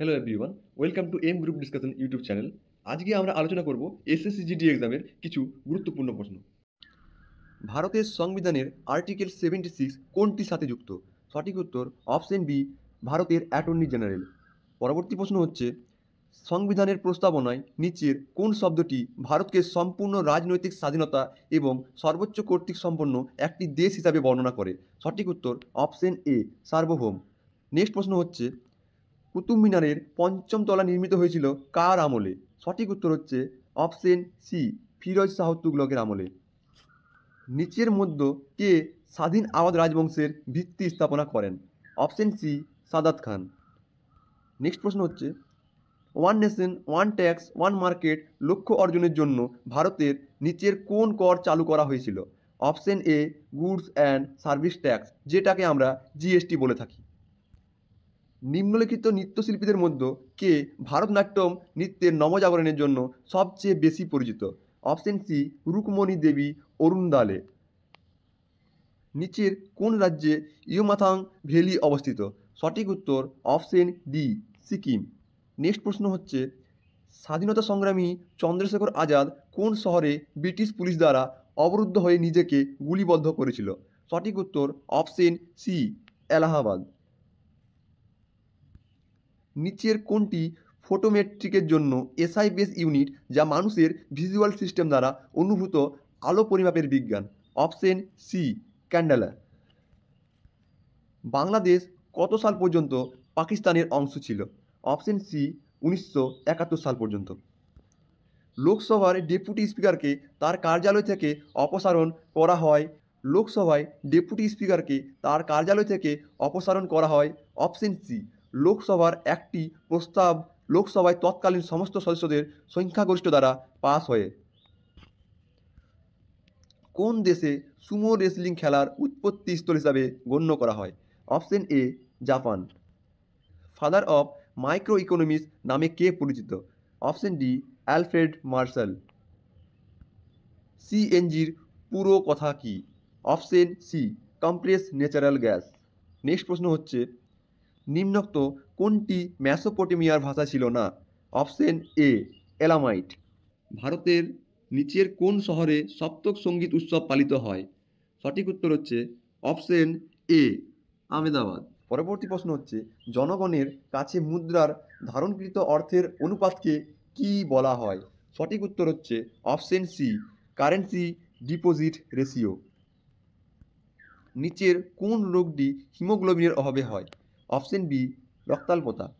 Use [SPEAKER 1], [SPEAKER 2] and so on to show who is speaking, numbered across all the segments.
[SPEAKER 1] Hello everyone, welcome to M group discussion YouTube channel. আজকে আমরা আলোচনা করব এসএসসি জিডি এক্সামের কিছু গুরুত্বপূর্ণ প্রশ্ন। ভারতের সংবিধানের আর্টিকেল 76 কোনটির সাথে যুক্ত? সঠিক উত্তর অপশন বি, ভারতের অ্যাটর্নি জেনারেল। পরবর্তী প্রশ্ন হচ্ছে, সংবিধানের প্রস্তাবনায় নিচের কোন শব্দটি ভারতকে সম্পূর্ণ রাজনৈতিক স্বাধীনতা এবং সর্বোচ্চ কর্তৃক সম্পন্ন একটি দেশ হিসাবে বর্ণনা করে? সঠিক উত্তর অপশন এ, সার্বভৌম। নেক্সট প্রশ্ন হচ্ছে, কুতুব মিনারের পঞ্চম তলা নির্মিত হয়েছিল কার আমলে? সঠিক উত্তর হচ্ছে অপশন সি, ফিরোজ শাহ তুগলকের আমলে। নিচের মধ্যে কে স্বাধীন আওয়াধ রাজবংশের ভিত্তি স্থাপনা করেন? অপশন সি, সাদাত খান। নেক্সট প্রশ্ন হচ্ছে, one nation one tax one market লক্ষ্য অর্জনের জন্য ভারতের নিচের কোন কর চালু করা হয়েছিল? Option A, goods and service tax, যেটাকে আমরা জিএসটি বলে থাকি। নিম্নলিখিত নৃত্যশিল্পীদের মধ্যে কে ভারতনাট্যম নৃত্যের নবজাগরণের জন্য সবচেয়ে বেশি পরিচিত? অপশন সি, রুকমণি দেবী অরুণদালে। নিচের কোন রাজ্যে ইয়োমাথাং ভ্যালি অবস্থিত? সঠিক উত্তর অপশন ডি, সিকিম। নেক্সট প্রশ্ন হচ্ছে, স্বাধীনতা সংগ্রামী চন্দ্রশেখর আজাদ কোন শহরে ব্রিটিশ পুলিশ দ্বারা অবরুদ্ধ হয়ে নিজেকে গুলিবদ্ধ করেছিল? সঠিক উত্তর অপশন সি, এলাহাবাদ। নিচের কোনটি ফটোমেট্রিকের জন্য এসআই বেস ইউনিট, যা মানুষের ভিজুয়াল সিস্টেম দ্বারা অনুভূত আলো পরিমাপের বিজ্ঞান? Option C, candela. বাংলাদেশ কত সাল পর্যন্ত পাকিস্তানের অংশ ছিল? অপশন সি, 1971 সাল পর্যন্ত। লোকসভার ডেপুটি স্পিকারকে তার কার্যালয় থেকে অপসারণ করা হয়। লোকসভায় ডেপুটি স্পিকারকে তার কার্যালয় থেকে অপসারণ করা হয়। অপশন সি, লোকসভার একটি প্রস্তাব লোকসভায় তৎকালীন সমস্ত সদস্যদের সংখ্যাগরিষ্ঠ দ্বারা পাস হয়ে। কোন দেশে সুমো রেসলিং খেলার উৎপত্তি স্থল হিসাবে গণ্য করা হয়? Option A, Japan. Father of microeconomics নামে কে পরিচিত? Option D, Alfred Marshall. সিএনজির পুরো কথা কি? Option C, compress natural gas. Next প্রশ্ন হচ্ছে, নিম্নোক্ত কোনটি মেসোপটেমিয়ার ভাষা ছিল না? Option A, Elamite. ভারতের নিচের কোন শহরে সপ্তক সঙ্গীত উৎসব পালিত হয়? সঠিক উত্তর হচ্ছে অপশন এ, আহমেদাবাদ। পরবর্তী প্রশ্ন হচ্ছে, জনগণের কাছে মুদ্রার ধারণকৃত অর্থের অনুপাতকে কি বলা হয়? সঠিক উত্তর হচ্ছে option C, currency deposit ratio. নিচের কোন রোগটি হিমোগ্লোবিনের অভাবে হয়? Option B, রক্তাল্পতা।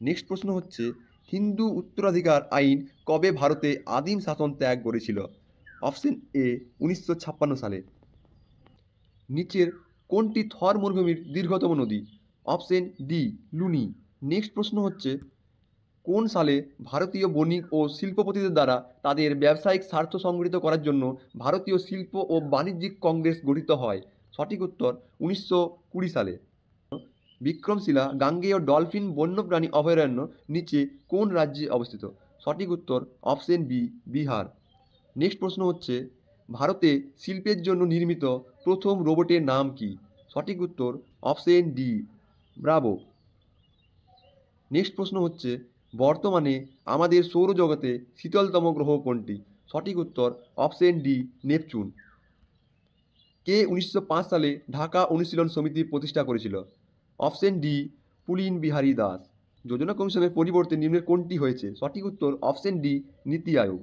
[SPEAKER 1] নেক্সট প্রশ্ন হচ্ছে, হিন্দু উত্তরাধিকার আইন কবে ভারতে আদিম শাসন ত্যাগ করেছিল? অপশন এ, 1956 সালে। নিচের কোনটি থর মরুভূমির দীর্ঘতম নদী? Option D, Luni. নেক্সট প্রশ্ন হচ্ছে, কোন সালে ভারতীয় বণিক ও শিল্পপতিদের দ্বারা তাদের ব্যবসায়িক স্বার্থ সংগঠিত করার জন্য ভারতীয় শিল্প ও বাণিজ্যিক কংগ্রেস গঠিত হয়? সঠিক উত্তর 1920 সালে। বিক্রমশিলা গাঙ্গেয় ডলফিন বন্যপ্রাণী অভয়ারণ্য নিচে কোন রাজ্যে অবস্থিত? সঠিক উত্তর অপশন বি, বিহার। নেক্সট প্রশ্ন হচ্ছে, ভারতে শিল্পের জন্য নির্মিত প্রথম রোবটের নাম কি? সঠিক উত্তর অপশন ডি, ব্রাভো। নেক্সট প্রশ্ন হচ্ছে, বর্তমানে আমাদের সৌরজগতে শীতলতম গ্রহ কোনটি? সঠিক উত্তর অপশন ডি, নেপচুন। কে 1905 সালে ঢাকা অনুশীলন সমিতি প্রতিষ্ঠা করেছিল? অপশন ডি, পুলিন বিহারী দাস। যোজনা কমিশনের পরিবর্তে নিম্নের কোনটি হয়েছে? সঠিক উত্তর অপশন ডি, নীতি আয়োগ।